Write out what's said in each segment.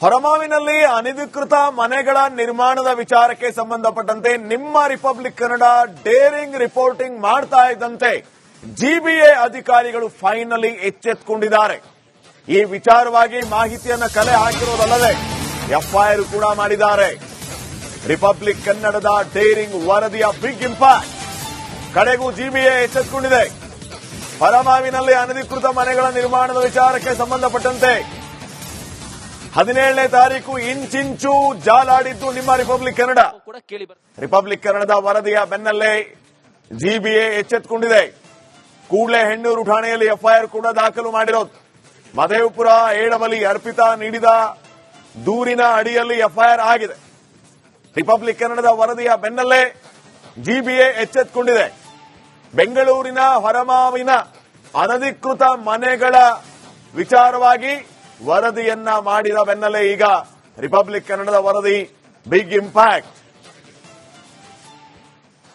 ಹೊರಮಾವಿನಲ್ಲಿ ಅನಧಿಕೃತ ಮನೆಗಳ ನಿರ್ಮಾಣದ ವಿಚಾರಕ್ಕೆ ಸಂಬಂಧಪಟ್ಟಂತೆ ನಿಮ್ಮ ರಿಪಬ್ಲಿಕ್ ಕನ್ನಡ ಡೇರಿಂಗ್ ರಿಪೋರ್ಟಿಂಗ್ ಮಾಡ್ತಾ ಇದ್ದಂತೆ ಜಿಬಿಎ ಅಧಿಕಾರಿಗಳು ಫೈನಲಿ ಎಚ್ಚೆತ್ತುಕೊಂಡಿದ್ದಾರೆ. ಈ ವಿಚಾರವಾಗಿ ಮಾಹಿತಿಯನ್ನು ಕಲೆ ಹಾಕಿರೋದಲ್ಲದೆ ಎಫ್ಐಆರ್ ಕೂಡ ಮಾಡಿದ್ದಾರೆ. ರಿಪಬ್ಲಿಕ್ ಕನ್ನಡದ ಡೇರಿಂಗ್ ವರದಿಯ ಬಿಗ್ ಇಂಪ್ಯಾಕ್ಟ್. ಕಡೆಗೂ ಜಿಬಿಎ ಎಚ್ಚೆತ್ತುಕೊಂಡಿದೆ. ಹೊರಮಾವಿನಲ್ಲಿ ಅನಧಿಕೃತ ಮನೆಗಳ ನಿರ್ಮಾಣದ ವಿಚಾರಕ್ಕೆ ಸಂಬಂಧಪಟ್ಟಂತೆ 17ನೇ ತಾರೀಕು ಇಂಚಿಂಚು ಜಾಲಾಡಿದ್ದು ನಿಮ್ಮ ರಿಪಬ್ಲಿಕ್ ಕನ್ನಡ. ರಿಪಬ್ಲಿಕ್ ಕನ್ನಡದ ವರದಿಯ ಬೆನ್ನಲ್ಲೇ ಜಿಬಿಎ ಎಚ್ಚೆತ್ತುಕೊಂಡಿದೆ. ಕೂಡಲೇ ಹೆಣ್ಣೂರು ಠಾಣೆಯಲ್ಲಿ ಎಫ್ಐಆರ್ ಕೂಡ ದಾಖಲು ಮಾಡಿರೋದು. ಮಧೇವಪುರ ಏಡಬಲಿ ಅರ್ಪಿತಾ ನೀಡಿದ ದೂರಿನ ಅಡಿಯಲ್ಲಿ ಎಫ್ಐಆರ್ ಆಗಿದೆ. ರಿಪಬ್ಲಿಕ್ ಕನ್ನಡದ ವರದಿಯ ಬೆನ್ನಲ್ಲೇ ಜಿಬಿಎ ಎಚ್ಚೆತ್ತುಕೊಂಡಿದೆ. ಬೆಂಗಳೂರಿನ ಹೊರಮಾವಿನ ಅನಧಿಕೃತ ಮನೆಗಳ ವಿಚಾರವಾಗಿ ವರದಿಯನ್ನ ಮಾಡಿದ ಬೆನ್ನಲ್ಲೇ ಈಗ ರಿಪಬ್ಲಿಕ್ ಕನ್ನಡದ ವರದಿ ಬಿಗ್ ಇಂಪ್ಯಾಕ್ಟ್.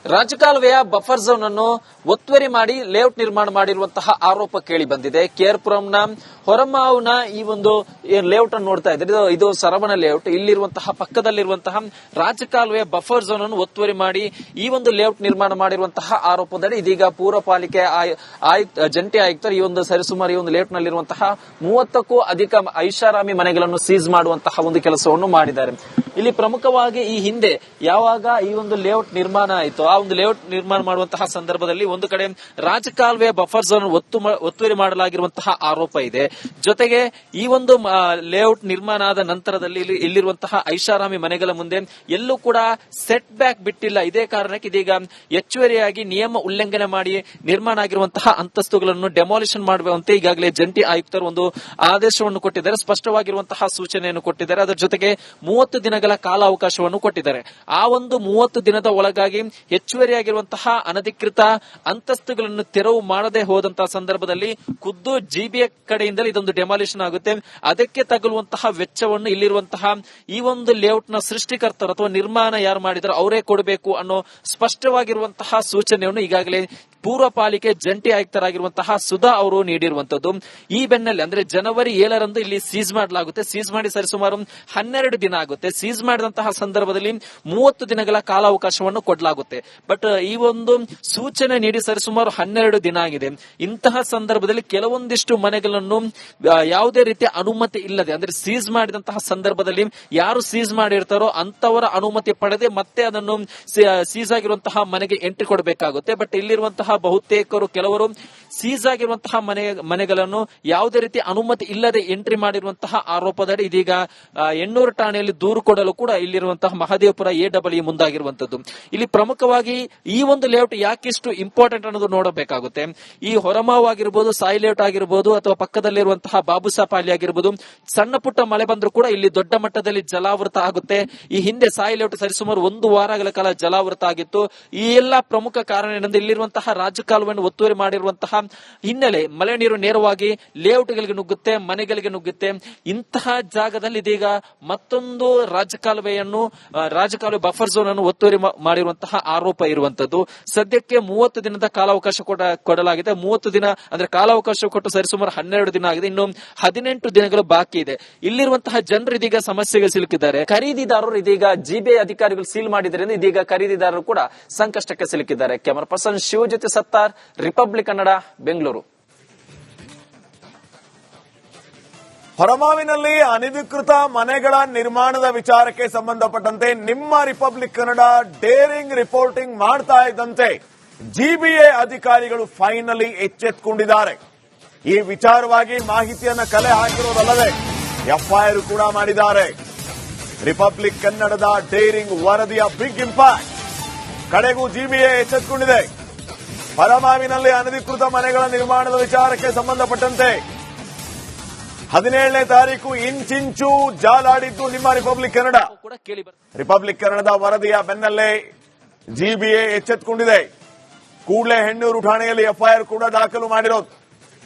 ರಾಜಕಾಲುವೆಯ ಬಫರ್ ಝೋನ್ ಅನ್ನು ಒತ್ತುವರಿ ಮಾಡಿ ಲೇಔಟ್ ನಿರ್ಮಾಣ ಮಾಡಿರುವಂತಹ ಆರೋಪ ಕೇಳಿ ಬಂದಿದೆ. ಕೇರ್ಪುರಂನ ಹೊರಮಾವ್ನ ಈ ಒಂದು ಲೇಔಟ್ ಅನ್ನು ನೋಡ್ತಾ ಇದ್ರೆ ಇದು ಸರವಣ ಲೇಔಟ್. ಇಲ್ಲಿರುವಂತಹ ಪಕ್ಕದಲ್ಲಿರುವಂತಹ ರಾಜಕಾಲುವೆಯ ಬಫರ್ ಝೋನ್ ಅನ್ನು ಒತ್ತುವರಿ ಮಾಡಿ ಈ ಒಂದು ಲೇಔಟ್ ನಿರ್ಮಾಣ ಮಾಡಿರುವಂತಹ ಆರೋಪದಲ್ಲಿ ಇದೀಗ ಪೂರಪಾಲಿಕೆ ಜಂಟಿ ಆಯುಕ್ತರು ಈ ಒಂದು ಸರಿಸುಮಾರು ಈ ಒಂದು ಲೇಔಟ್ ನಲ್ಲಿರುವಂತಹ 30ಕ್ಕೂ ಅಧಿಕ ಐಷಾರಾಮಿ ಮನೆಗಳನ್ನು ಸೀಸ್ ಮಾಡುವಂತಹ ಒಂದು ಕೆಲಸವನ್ನು ಮಾಡಿದ್ದಾರೆ. ಇಲ್ಲಿ ಪ್ರಮುಖವಾಗಿ ಈ ಹಿಂದೆ ಯಾವಾಗ ಈ ಒಂದು ಲೇಔಟ್ ನಿರ್ಮಾಣ ಆಯಿತು ಆ ಒಂದು ಲೇಔಟ್ ನಿರ್ಮಾಣ ಮಾಡುವಂತಹ ಸಂದರ್ಭದಲ್ಲಿ ಒಂದು ಕಡೆ ರಾಜಕಾಲುವೆ ಬಫರ್ ಝೋನ್ ಒತ್ತುವರಿ ಮಾಡಲಾಗಿರುವಂತಹ ಆರೋಪ ಇದೆ. ಜೊತೆಗೆ ಈ ಒಂದು ಲೇಔಟ್ ನಿರ್ಮಾಣ ಆದ ನಂತರದಲ್ಲಿ ಇಲ್ಲಿರುವಂತಹ ಐಷಾರಾಮಿ ಮನೆಗಳ ಮುಂದೆ ಎಲ್ಲೂ ಕೂಡ ಸೆಟ್ ಬ್ಯಾಕ್ ಬಿಟ್ಟಿಲ್ಲ. ಇದೇ ಕಾರಣಕ್ಕೆ ಇದೀಗ ಹೆಚ್ಚುವರಿಯಾಗಿ ನಿಯಮ ಉಲ್ಲಂಘನೆ ಮಾಡಿ ನಿರ್ಮಾಣ ಆಗಿರುವಂತಹ ಅಂತಸ್ತುಗಳನ್ನು ಡೆಮಾಲಿಷನ್ ಮಾಡುವಂತೆ ಈಗಾಗಲೇ ಜಂಟಿ ಆಯುಕ್ತರು ಒಂದು ಆದೇಶವನ್ನು ಕೊಟ್ಟಿದ್ದಾರೆ. ಸ್ಪಷ್ಟವಾಗಿರುವಂತಹ ಸೂಚನೆಯನ್ನು ಕೊಟ್ಟಿದ್ದಾರೆ. ಅದರ ಜೊತೆಗೆ 30 ದಿನಗಳ ಕಾಲಾವಕಾಶವನ್ನು ಕೊಟ್ಟಿದ್ದಾರೆ. ಆ ಒಂದು 30 ದಿನದ ಒಳಗಾಗಿ ಹೆಚ್ಚುವರಿಯಾಗಿರುವಂತಹ ಅನಧಿಕೃತ ಅಂತಸ್ತುಗಳನ್ನು ತೆರವು ಮಾಡದೆ ಹೋದಂತಹ ಸಂದರ್ಭದಲ್ಲಿ ಖುದ್ದು ಜಿಬಿಎ ಕಡೆಯಿಂದಲೇ ಇದೊಂದು ಡೆಮಾಲಿಷನ್ ಆಗುತ್ತೆ. ಅದಕ್ಕೆ ತಗುಲುವಂತಹ ವೆಚ್ಚವನ್ನು ಇಲ್ಲಿರುವಂತಹ ಈ ಒಂದು ಲೇಔಟ್ ನ ಸೃಷ್ಟಿಕರ್ತರು ಅಥವಾ ನಿರ್ಮಾಣ ಯಾರು ಮಾಡಿದಾರೋ ಅವರೇ ಕೊಡಬೇಕು ಅನ್ನೋ ಸ್ಪಷ್ಟವಾಗಿರುವಂತಹ ಸೂಚನೆಯನ್ನು ಈಗಾಗಲೇ ಪೂರ್ವಪಾಲಿಕೆ ಜಂಟಿ ಆಯುಕ್ತರಾಗಿರುವಂತಹ ಸುಧಾ ಅವರು ನೀಡಿರುವಂತದ್ದು. ಈ ಬೆನ್ನಲ್ಲೇ ಅಂದ್ರೆ ಜನವರಿ 7ರಂದು ಇಲ್ಲಿ ಸೀಸ್ ಮಾಡಲಾಗುತ್ತೆ. ಸೀಸ್ ಮಾಡಿ ಸರಿಸುಮಾರು 12 ದಿನ ಆಗುತ್ತೆ. ಸೀಸ್ ಮಾಡಿದಂತಹ ಸಂದರ್ಭದಲ್ಲಿ 30 ದಿನಗಳ ಕಾಲಾವಕಾಶವನ್ನು ಕೊಡಲಾಗುತ್ತೆ. ಬಟ್ ಈ ಒಂದು ಸೂಚನೆ ನೀಡಿ ಸರಿಸುಮಾರು 12 ದಿನ ಆಗಿದೆ. ಇಂತಹ ಸಂದರ್ಭದಲ್ಲಿ ಕೆಲವೊಂದಿಷ್ಟು ಮನೆಗಳನ್ನು ಯಾವುದೇ ರೀತಿಯ ಅನುಮತಿ ಇಲ್ಲದೆ ಅಂದ್ರೆ ಸೀಸ್ ಮಾಡಿದಂತಹ ಸಂದರ್ಭದಲ್ಲಿ ಯಾರು ಸೀಸ್ ಮಾಡಿರ್ತಾರೋ ಅಂತವರ ಅನುಮತಿ ಪಡೆದೇ ಮತ್ತೆ ಅದನ್ನು ಸೀಸ್ ಆಗಿರುವಂತಹ ಮನೆಗೆ ಎಂಟ್ರಿ ಕೊಡಬೇಕಾಗುತ್ತೆ. ಬಟ್ ಇಲ್ಲಿರುವಂತಹ ಬಹುತೇಕರು ಕೆಲವರು ಸೀಸ್ ಆಗಿರುವಂತಹ ಮನೆಗಳನ್ನು ಯಾವುದೇ ರೀತಿ ಅನುಮತಿ ಇಲ್ಲದೆ ಎಂಟ್ರಿ ಮಾಡಿರುವಂತಹ ಆರೋಪದಡಿ ಇದೀಗ ಹೆಣ್ಣೂರು ಠಾಣೆಯಲ್ಲಿ ದೂರು ಕೊಡಲು ಕೂಡ ಇಲ್ಲಿರುವಂತಹ ಮಹದೇವಪುರ ಎಡಬಲಿ ಮುಂದಾಗಿರುವಂತದ್ದು. ಇಲ್ಲಿ ಪ್ರಮುಖವಾಗಿ ಈ ಒಂದು ಲೇಔಟ್ ಯಾಕಿಷ್ಟು ಇಂಪಾರ್ಟೆಂಟ್ ಅನ್ನೋದು ನೋಡಬೇಕಾಗುತ್ತೆ. ಈ ಹೊರಮಾವು ಆಗಿರ್ಬೋದು, ಸಾಯಿ ಲೇಔಟ್ ಆಗಿರ್ಬೋದು ಅಥವಾ ಪಕ್ಕದಲ್ಲಿರುವಂತಹ ಬಾಬುಸಾಪಾಲಿ ಆಗಿರ್ಬೋದು, ಸಣ್ಣ ಪುಟ್ಟ ಮಳೆ ಬಂದರೂ ಕೂಡ ಇಲ್ಲಿ ದೊಡ್ಡ ಮಟ್ಟದಲ್ಲಿ ಜಲಾವೃತ ಆಗುತ್ತೆ. ಈ ಹಿಂದೆ ಸಾಯಿ ಲೇಔಟ್ ಸರಿಸುಮಾರು 1 ವಾರಗಳ ಕಾಲ ಜಲಾವೃತ ಆಗಿತ್ತು. ಈ ಎಲ್ಲಾ ಪ್ರಮುಖ ಕಾರಣ ಏನಂದ್ರೆ ಇಲ್ಲಿರುವಂತಹ ರಾಜಕಾಲುವೆಯನ್ನು ಒತ್ತುವರಿ ಮಾಡಿರುವಂತಹ ಹಿನ್ನೆಲೆ ಮಳೆ ನೀರು ನೇರವಾಗಿ ಲೇಔಟ್ಗಳಿಗೆ ನುಗ್ಗುತ್ತೆ, ಮನೆಗಳಿಗೆ ನುಗ್ಗುತ್ತೆ. ಇಂತಹ ಜಾಗದಲ್ಲಿ ಇದೀಗ ಮತ್ತೊಂದು ರಾಜಕಾಲುವೆ ಬಫರ್ ಝೋನ್ ಅನ್ನು ಒತ್ತುವರಿ ಮಾಡಿರುವಂತಹ ಆರೋಪ ಇರುವಂತದ್ದು. ಸದ್ಯಕ್ಕೆ 30 ದಿನದ ಕಾಲಾವಕಾಶ ಕೊಡಲಾಗಿದೆ. 30 ದಿನ ಅಂದ್ರೆ ಕಾಲಾವಕಾಶ ಕೊಟ್ಟು ಸರಿಸುಮಾರು 12 ದಿನ ಆಗಿದೆ. ಇನ್ನು 18 ದಿನಗಳು ಬಾಕಿ ಇದೆ. ಇಲ್ಲಿರುವಂತಹ ಜನರು ಇದೀಗ ಸಮಸ್ಯೆಗೆ ಸಿಲುಕಿದ್ದಾರೆ. ಖರೀದಿದಾರರು ಇದೀಗ ಜಿಬಿಎ ಅಧಿಕಾರಿಗಳು ಸೀಲ್ ಮಾಡಿದ್ದರಿಂದ ಇದೀಗ ಖರೀದಿದಾರರು ಕೂಡ ಸಂಕಷ್ಟಕ್ಕೆ ಸಿಲುಕಿದ್ದಾರೆ. ಕ್ಯಾಮರಾ ಪರ್ಸನ್ ಶಿವ ಜೊತೆ ಸತ್ತಾರ್, ರಿಪಬ್ಲಿಕ್ ಕನ್ನಡ, ಬೆಂಗಳೂರು. ಹೊರಮಾವಿನಲ್ಲಿ ಅನಧಿಕೃತ ಮನೆಗಳ ನಿರ್ಮಾಣದ ವಿಚಾರಕ್ಕೆ ಸಂಬಂಧಪಟ್ಟಂತೆ ನಿಮ್ಮ ರಿಪಬ್ಲಿಕ್ ಕನ್ನಡ ಡೇರಿಂಗ್ ರಿಪೋರ್ಟಿಂಗ್ ಮಾಡ್ತಾ ಇದ್ದಂತೆ ಜಿಬಿಎ ಅಧಿಕಾರಿಗಳು ಫೈನಲಿ ಎಚ್ಚೆತ್ತುಕೊಂಡಿದ್ದಾರೆ. ಈ ವಿಚಾರವಾಗಿ ಮಾಹಿತಿಯನ್ನು ಕಲೆ ಹಾಕಿರೋದಲ್ಲದೆ ಎಫ್ಐಆರ್ ಕೂಡ ಮಾಡಿದ್ದಾರೆ. ರಿಪಬ್ಲಿಕ್ ಕನ್ನಡದ ಡೇರಿಂಗ್ ವರದಿಯ ಬಿಗ್ ಇಂಪ್ಯಾಕ್ಟ್. ಕಡೆಗೂ ಜಿಬಿಎ ಎಚ್ಚೆತ್ತುಕೊಂಡಿದೆ. ಹೊರಮಾವಿನಲ್ಲಿ ಅನಧಿಕೃತ ಮನೆಗಳ ನಿರ್ಮಾಣದ ವಿಚಾರಕ್ಕೆ ಸಂಬಂಧಪಟ್ಟಂತೆ 17ನೇ ತಾರೀಕು ಇಂಚಿಂಚು ಜಾಲಾಡಿದ್ದು ನಿಮ್ಮ ರಿಪಬ್ಲಿಕ್ ಕನ್ನಡ. ರಿಪಬ್ಲಿಕ್ ಕನ್ನಡದ ವರದಿಯ ಬೆನ್ನಲ್ಲೇ ಜಿಬಿಎ ಎಚ್ಚೆತ್ತುಕೊಂಡಿದೆ. ಕೂಡಲೇ ಹೆಣ್ಣೂರು ಠಾಣೆಯಲ್ಲಿ ಎಫ್ಐಆರ್ ಕೂಡ ದಾಖಲು ಮಾಡಿರೋದು.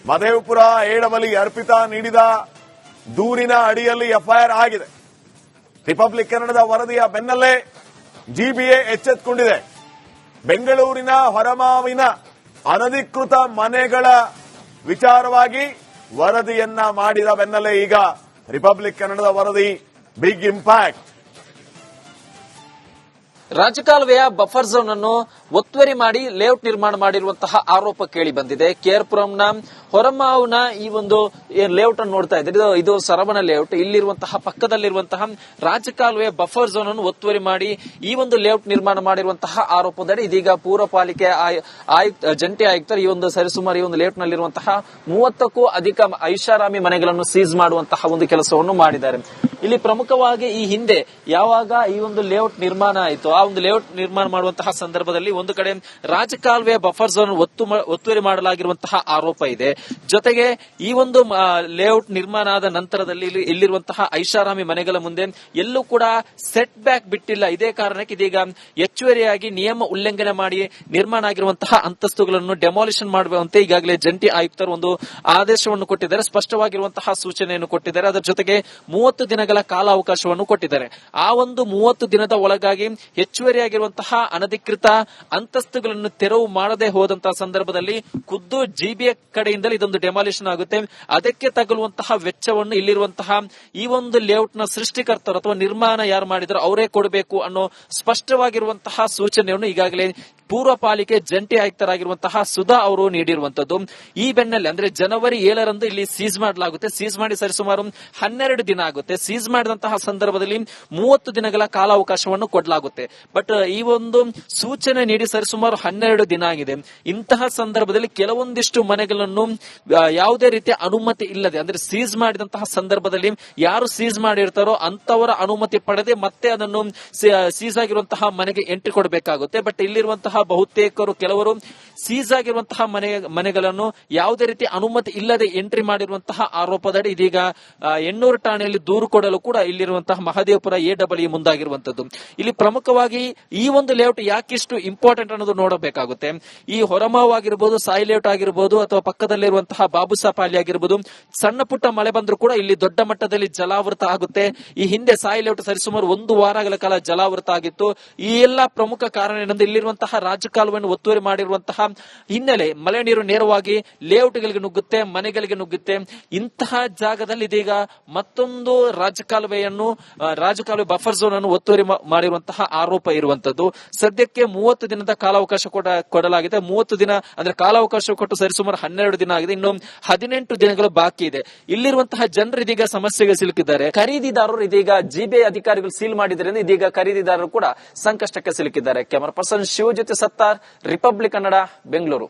ಮಧೇವಪುರ ಏಡಬಲಿ ಅರ್ಪಿತಾ ನೀಡಿದ ದೂರಿನ ಅಡಿಯಲ್ಲಿ ಎಫ್ಐಆರ್ ಆಗಿದೆ. ರಿಪಬ್ಲಿಕ್ ಕನ್ನಡದ ವರದಿಯ ಬೆನ್ನಲ್ಲೇ ಜಿಬಿಎ ಎಚ್ಚೆತ್ತುಕೊಂಡಿದೆ. ಬೆಂಗಳೂರಿನ ಹೊರಮಾವಿನ ಅನಧಿಕೃತ ಮನೆಗಳ ವಿಚಾರವಾಗಿ ವರದಿಯನ್ನ ಮಾಡಿದ ಬೆನ್ನಲ್ಲೇ ಈಗ ರಿಪಬ್ಲಿಕ್ ಕನ್ನಡದ ವರದಿ ಬಿಗ್ ಇಂಪ್ಯಾಕ್ಟ್. ರಾಜಕಾಲುವೆಯ ಬಫರ್ ಝೋನ್ ಅನ್ನು ಒತ್ತುವರಿ ಮಾಡಿ ಲೇಔಟ್ ನಿರ್ಮಾಣ ಮಾಡಿರುವಂತಹ ಆರೋಪ ಕೇಳಿ ಬಂದಿದೆ. ಕೇರ್ಪುರಂನ ಹೊರಮಾವುನ ಈ ಒಂದು ಲೇಔಟ್ ಅನ್ನು ನೋಡ್ತಾ ಇದ್ದಾರೆ. ಇದು ಸರವಣ ಲೇಔಟ್. ಇಲ್ಲಿರುವಂತಹ ಪಕ್ಕದಲ್ಲಿರುವಂತಹ ರಾಜಕಾಲುವೆಯ ಬಫರ್ ಝೋನ್ ಅನ್ನು ಒತ್ತುವರಿ ಮಾಡಿ ಈ ಒಂದು ಲೇಔಟ್ ನಿರ್ಮಾಣ ಮಾಡಿರುವಂತಹ ಆರೋಪದಡಿ ಇದೀಗ ಪೂರಪಾಲಿಕೆ ಜಂಟಿ ಆಯುಕ್ತರು ಈ ಒಂದು ಸರಿಸುಮಾರು ಈ ಒಂದು ಲೇಔಟ್ ನಲ್ಲಿರುವಂತಹ 30ಕ್ಕೂ ಅಧಿಕ ಐಷಾರಾಮಿ ಮನೆಗಳನ್ನು ಸೀಸ್ ಮಾಡುವಂತಹ ಒಂದು ಕೆಲಸವನ್ನು ಮಾಡಿದ್ದಾರೆ. ಇಲ್ಲಿ ಪ್ರಮುಖವಾಗಿ ಈ ಹಿಂದೆ ಯಾವಾಗ ಈ ಒಂದು ಲೇಔಟ್ ನಿರ್ಮಾಣ ಆಯಿತು, ಆ ಒಂದು ಲೇಔಟ್ ನಿರ್ಮಾಣ ಮಾಡುವಂತಹ ಸಂದರ್ಭದಲ್ಲಿ ಒಂದು ಕಡೆ ರಾಜಕಾಲುವೆಯ ಬಫರ್ ಝೋನ್ ಒತ್ತುವರಿ ಮಾಡಲಾಗಿರುವಂತಹ ಆರೋಪ ಇದೆ. ಜೊತೆಗೆ ಈ ಒಂದು ಲೇಔಟ್ ನಿರ್ಮಾಣ ಆದ ನಂತರದಲ್ಲಿ ಇಲ್ಲಿರುವಂತಹ ಐಷಾರಾಮಿ ಮನೆಗಳ ಮುಂದೆ ಎಲ್ಲೂ ಕೂಡ ಸೆಟ್ ಬ್ಯಾಕ್ ಬಿಟ್ಟಿಲ್ಲ. ಇದೇ ಕಾರಣಕ್ಕೆ ಇದೀಗ ಹೆಚ್ಚುವರಿಯಾಗಿ ನಿಯಮ ಉಲ್ಲಂಘನೆ ಮಾಡಿ ನಿರ್ಮಾಣ ಆಗಿರುವಂತಹ ಅಂತಸ್ತುಗಳನ್ನು ಡೆಮಾಲಿಷನ್ ಮಾಡುವಂತೆ ಈಗಾಗಲೇ ಜಂಟಿ ಆಯುಕ್ತರು ಒಂದು ಆದೇಶವನ್ನು ಕೊಟ್ಟಿದ್ದಾರೆ, ಸ್ಪಷ್ಟವಾಗಿರುವಂತಹ ಸೂಚನೆಯನ್ನು ಕೊಟ್ಟಿದ್ದಾರೆ. ಅದರ ಜೊತೆಗೆ 30 ದಿನಗಳ ಕಾಲಾವಕಾಶವನ್ನು ಕೊಟ್ಟಿದ್ದಾರೆ. ಆ ಒಂದು 30 ದಿನದ ಒಳಗಾಗಿ ಹೆಚ್ಚುವರಿಯಾಗಿರುವಂತಹ ಅನಧಿಕೃತ ಅಂತಸ್ತುಗಳನ್ನು ತೆರವು ಮಾಡದೆ ಹೋದಂತಹ ಸಂದರ್ಭದಲ್ಲಿ ಖುದ್ದು ಜಿಬಿಎ ಕಡೆಯಿಂದಲೇ ಇದೊಂದು ಡೆಮಾಲಿಷನ್ ಆಗುತ್ತೆ. ಅದಕ್ಕೆ ತಗುಲುವಂತಹ ವೆಚ್ಚವನ್ನು ಇಲ್ಲಿರುವಂತಹ ಈ ಒಂದು ಲೇಔಟ್ ನ ಸೃಷ್ಟಿಕರ್ತರು ಅಥವಾ ನಿರ್ಮಾಣ ಯಾರು ಮಾಡಿದ್ರು ಅವರೇ ಕೊಡಬೇಕು ಅನ್ನೋ ಸ್ಪಷ್ಟವಾಗಿರುವಂತಹ ಸೂಚನೆಯನ್ನು ಈಗಾಗಲೇ ಪೂರ್ವ ಪಾಲಿಕೆ ಜಂಟಿ ಆಯುಕ್ತರಾಗಿರುವಂತಹ ಸುಧಾ ಅವರು ನೀಡಿರುವಂತದ್ದು. ಈ ಬೆನ್ನಲ್ಲೇ ಅಂದ್ರೆ ಜನವರಿ 7ರಂದು ಇಲ್ಲಿ ಸೀಸ್ ಮಾಡಲಾಗುತ್ತೆ. ಸೀಸ್ ಮಾಡಿ ಸರಿಸುಮಾರು 12 ದಿನ ಆಗುತ್ತೆ. ಸೀಸ್ ಮಾಡಿದಂತಹ ಸಂದರ್ಭದಲ್ಲಿ 30 ದಿನಗಳ ಕಾಲಾವಕಾಶವನ್ನು ಕೊಡಲಾಗುತ್ತೆ. ಬಟ್ ಈ ಒಂದು ಸೂಚನೆ ನೀಡಿ ಸರಿಸುಮಾರು 12 ದಿನ ಆಗಿದೆ. ಇಂತಹ ಸಂದರ್ಭದಲ್ಲಿ ಕೆಲವೊಂದಿಷ್ಟು ಮನೆಗಳನ್ನು ಯಾವುದೇ ರೀತಿಯ ಅನುಮತಿ ಇಲ್ಲದೆ ಅಂದ್ರೆ ಸೀಸ್ ಮಾಡಿದಂತಹ ಸಂದರ್ಭದಲ್ಲಿ ಯಾರು ಸೀಸ್ ಮಾಡಿರ್ತಾರೋ ಅಂತವರ ಅನುಮತಿ ಪಡೆದೇ ಮತ್ತೆ ಅದನ್ನು ಸೀಸ್ ಆಗಿರುವಂತಹ ಮನೆಗೆ ಎಂಟ್ರಿ ಕೊಡಬೇಕಾಗುತ್ತೆ. ಬಟ್ ಇಲ್ಲಿರುವಂತಹ ಬಹುತೇಕರು ಕೆಲವರು ಸೀಸ್ ಆಗಿರುವಂತಹ ಮನೆಗಳನ್ನು ಯಾವುದೇ ರೀತಿ ಅನುಮತಿ ಇಲ್ಲದೆ ಎಂಟ್ರಿ ಮಾಡಿರುವಂತಹ ಆರೋಪದಡಿ ಇದೀಗ ಎಣ್ಣೂರು ಠಾಣೆಯಲ್ಲಿ ದೂರು ಕೊಡಲು ಕೂಡ ಇಲ್ಲಿರುವಂತಹ ಮಹದೇವಪುರ ಎಡಬ್ಲ್ಯೂ ಮುಂದಾಗಿರುವಂತದ್ದು. ಇಲ್ಲಿ ಪ್ರಮುಖವಾಗಿ ಈ ಒಂದು ಲೇಔಟ್ ಯಾಕಿಷ್ಟು ಇಂಪಾರ್ಟೆಂಟ್ ಅನ್ನೋದು ನೋಡಬೇಕಾಗುತ್ತೆ. ಈ ಹೊರಮಾವು ಆಗಿರಬಹುದು, ಸಾಯಿ ಲೇಔಟ್ ಆಗಿರಬಹುದು ಅಥವಾ ಪಕ್ಕದಲ್ಲಿರುವಂತಹ ಬಾಬುಸಾಪಾಲಿ ಆಗಿರಬಹುದು, ಸಣ್ಣ ಪುಟ್ಟ ಮಳೆ ಬಂದರೂ ಕೂಡ ಇಲ್ಲಿ ದೊಡ್ಡ ಮಟ್ಟದಲ್ಲಿ ಜಲಾವೃತ ಆಗುತ್ತೆ. ಈ ಹಿಂದೆ ಸಾಯಿ ಲೇಔಟ್ ಸರಿಸುಮಾರು 1 ವಾರಗಳ ಕಾಲ ಜಲಾವೃತ ಆಗಿತ್ತು. ಈ ಎಲ್ಲಾ ಪ್ರಮುಖ ಕಾರಣ ಏನಂದ್ರೆ ಇಲ್ಲಿರುವಂತಹ ರಾಜಕಾಲುವೆಯನ್ನು ಒತ್ತುವರಿ ಮಾಡಿರುವಂತಹ ಹಿನ್ನೆಲೆ ಮಳೆ ನೀರು ನೇರವಾಗಿ ಲೇಔಟ್ಗಳಿಗೆ ನುಗ್ಗುತ್ತೆ, ಮನೆಗಳಿಗೆ ನುಗ್ಗುತ್ತೆ. ಇಂತಹ ಜಾಗದಲ್ಲಿ ಇದೀಗ ಮತ್ತೊಂದು ರಾಜಕಾಲುವೆ ಬಫರ್ ಝೋನ್ ಅನ್ನು ಒತ್ತುವರಿ ಮಾಡಿರುವಂತಹ ಆರೋಪ ಇರುವಂತದ್ದು. ಸದ್ಯಕ್ಕೆ 30 ದಿನದ ಕಾಲಾವಕಾಶ ಕೊಡಲಾಗಿದೆ. 30 ದಿನ ಅಂದ್ರೆ ಕಾಲಾವಕಾಶ ಕೊಟ್ಟು ಸರಿಸುಮಾರು 12 ದಿನ ಆಗಿದೆ. ಇನ್ನು 18 ದಿನಗಳು ಬಾಕಿ ಇದೆ. ಇಲ್ಲಿರುವಂತಹ ಜನರು ಇದೀಗ ಸಮಸ್ಯೆಗೆ ಸಿಲುಕಿದ್ದಾರೆ. ಖರೀದಿದಾರರು ಇದೀಗ ಜಿಬಿಎ ಅಧಿಕಾರಿಗಳು ಸೀಲ್ ಮಾಡಿದ್ರಿಂದ ಇದೀಗ ಖರೀದಿದಾರರು ಕೂಡ ಸಂಕಷ್ಟಕ್ಕೆ ಸಿಲುಕಿದ್ದಾರೆ. ಕ್ಯಾಮರಾ ಪರ್ಸನ್ ಶಿವ ಜೊತೆ ಸತ್ತಾರ್, ರಿಪಬ್ಲಿಕ್ ಕನ್ನಡ, ಬೆಂಗಳೂರು.